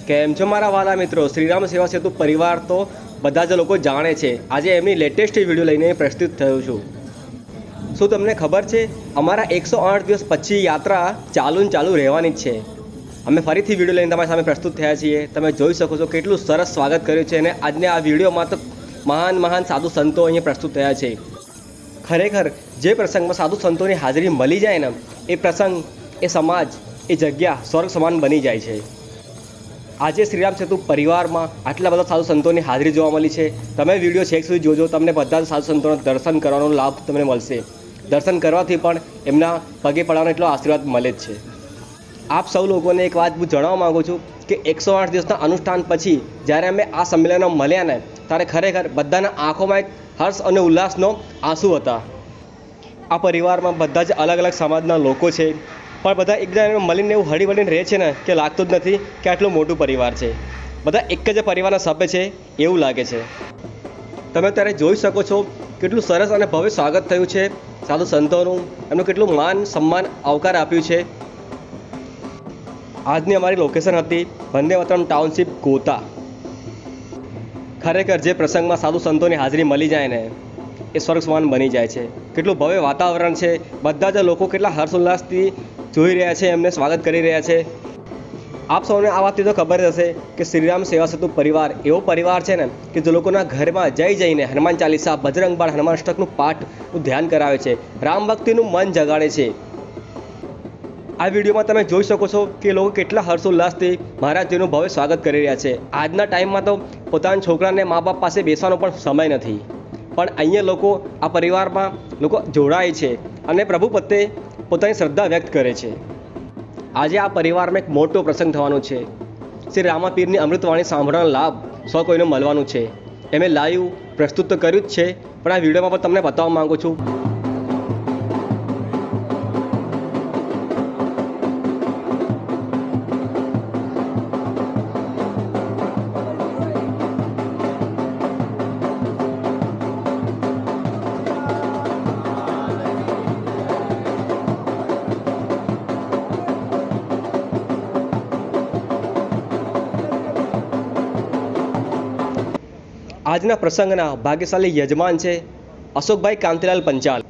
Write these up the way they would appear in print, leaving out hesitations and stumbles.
કેમ છો મારા વાલા મિત્રો? શ્રીરામ સેવા સેતુ પરિવાર તો બધા જ લોકો જાણે છે. આજે એમની લેટેસ્ટ વિડીયો લઈને પ્રસ્તુત થયો છું. શું તમને ખબર છે અમારા 108 દિવસ પછી યાત્રા ચાલુ રહેવાની જ છે. અમે ફરીથી વિડીયો લઈને તમારી સામે પ્રસ્તુત થયા છીએ. તમે જોઈ શકો છો કેટલું સરસ સ્વાગત કર્યું છે અને આજના આ વિડીયોમાં તો મહાન સાધુ સંતો અહીંયા પ્રસ્તુત થયા છે. ખરેખર જે પ્રસંગમાં સાધુ સંતોની હાજરી મળી જાય ને એ પ્રસંગ, એ સમાજ, એ જગ્યા સ્વર્ગ સમાન બની જાય છે. આજે શ્રીરામ સેતુ પરિવારમાં આટલા બધા સાધુ સંતોની હાજરી જોવા મળી છે. તમે વિડીયો છેક સુધી જોજો, તમને બધા જ સાધુ સંતોના દર્શન કરવાનો લાભ તમને મળશે. દર્શન કરવાથી પણ એમના પગે પડવાનો એટલો આશીર્વાદ મળે જ છે. આપ સૌ લોકોને એક વાત હું જણાવવા માગું છું કે 108 દિવસના અનુષ્ઠાન પછી જ્યારે અમે આ સંમેલનમાં મળ્યા ને ત્યારે ખરેખર બધાના આંખોમાં એક હર્ષ અને ઉલ્લાસનો આંસુ હતા. આ પરિવારમાં બધા જ અલગ અલગ સમાજના લોકો છે, પણ બધા એકબીજાને મળીને એવું હળીમળીને રહે છે ને કે લાગતું જ નથી કે આટલું મોટું પરિવાર છે. બધા એક જ પરિવારના સભ્ય છે એવું લાગે છે. તમે ત્યારે જોઈ શકો છો કેટલું સરસ અને ભવ્ય સ્વાગત થયું છે સાધુ સંતોનું. એમનું કેટલું માન સન્માન આવકાર આપ્યું છે. આજની અમારી લોકેશન હતી વંદેમાતરમ ટાઉનશીપ ગોતા. ખરેખર જે પ્રસંગમાં સાધુ સંતોની હાજરી મળી જાય ને એ સ્વર્ગ સમાન બની જાય છે. કેટલું ભવ્ય વાતાવરણ છે. બધા જ લોકો કેટલા હર્ષોલ્લાસથી જોઈ રહ્યા છે, એમને સ્વાગત કરી રહ્યા છે. આપ સૌને આ વાતથી તો ખબર જ હશે કે શ્રીરામ સેવા સેતુ પરિવાર એવો પરિવાર છે ને કે જે લોકોના ઘરમાં જઈને હનુમાન ચાલીસા, બજરંગ બાણ, હનુમાન અષ્ટકનું પાઠનું ધ્યાન કરાવે છે, રામ ભક્તિનું મન જગાડે છે. આ વિડીયોમાં તમે જોઈ શકો છો કે લોકો કેટલા હર્ષોલ્લાસથી મહારાજજીનું ભવ્ય સ્વાગત કરી રહ્યા છે. આજના ટાઈમમાં તો પોતાના છોકરાને મા બાપ પાસે બેસવાનો પણ સમય નથી, પણ અહીંયા લોકો આ પરિવારમાં લોકો જોડાય છે અને પ્રભુ પ્રત્યે પોતાની શ્રદ્ધા વ્યક્ત કરે છે. આજે આ પરિવારમાં એક મોટો પ્રસંગ થવાનો છે. શ્રી રામાપીરની અમૃતવાણી સાંભળવાનો લાભ સૌ કોઈને મળવાનું છે. એમે લાઈવ પ્રસ્તુત તો કર્યું જ છે, પણ આ વિડીયોમાં પણ તમને બતાવવા માગું છું. આજના પ્રસંગના ભાગ્યશાળી યજમાન છે અશોકભાઈ કાંતિલાલ પંચાલ.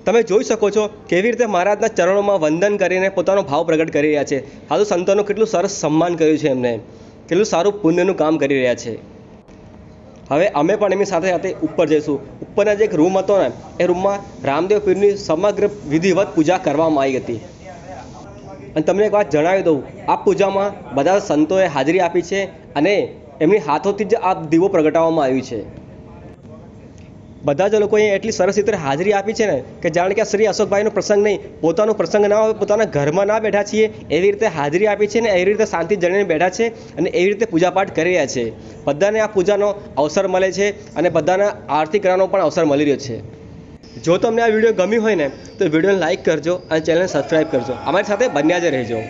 તમે જોઈ શકો છો કેવી રીતે મહારાજના ચરણોમાં વંદન કરીને પોતાનો ભાવ પ્રગટ કરી રહ્યા છે. સાધુ સંતોનું કેટલું સરસ સન્માન કર્યું છે એમને, કેટલું સારું પુણ્યનું કામ કરી રહ્યા છે. હવે અમે પણ એમની સાથે સાથે ઉપર જઈશું. ઉપરના જે એક રૂમ હતો ને એ રૂમમાં રામદેવ પીરની સમગ્ર વિધિવત પૂજા કરવામાં આવી હતી. અને તમને એક વાત જણાવી દઉં, આ પૂજામાં બધા સંતોએ હાજરી આપી છે અને એમની હાથોથી જ આ દીવો પ્રગટાવવામાં આવ્યું છે. બધા જ લોકોએ એટલી સરસ રીતે હાજરી આપી છે ને કે જાણે કે શ્રી અશોકભાઈનો પ્રસંગ નહીં, પોતાનો પ્રસંગ ના હોય, પોતાના ઘરમાં ના બેઠા છીએ એવી રીતે હાજરી આપી છે ને એવી રીતે શાંતિ જણીને બેઠા છે અને એવી રીતે પૂજાપાઠ કરી રહ્યા છે. બધાને આ પૂજાનો અવસર મળે છે અને બધાને આરતી કરવાનો પણ અવસર મળી રહ્યો છે. જો તમને આ વિડીયો ગમ્યું હોય ને તો વિડીયોને લાઇક કરજો અને ચેનલને સબસ્ક્રાઈબ કરજો. અમારી સાથે બન્યા જ રહેજો.